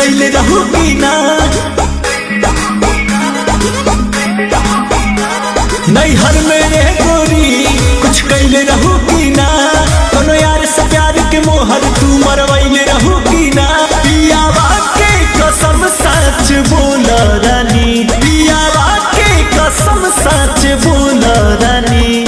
कैले रहू की ना नैहर मेरे गोरी कुछ कैले रहू की ना कोनो यार से प्यार के मोहर तू मरवैले रहू की ना पियावा के कसम सच बोल रानी पियावा के कसम सच बोल रानी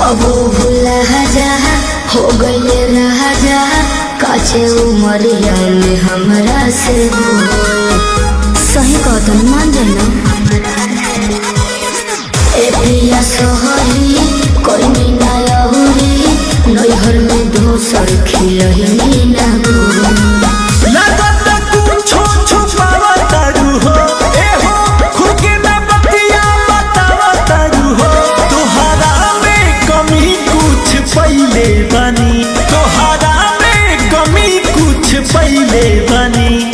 अब भूला जा हो गए राजा काचे उमरिया में हमरा से सही कदम मान जाना ए पिया सोहरी कोई ना अहुरी नैहर में दोसर खिलही ना तोहरा में कमी कुछ पहले बनी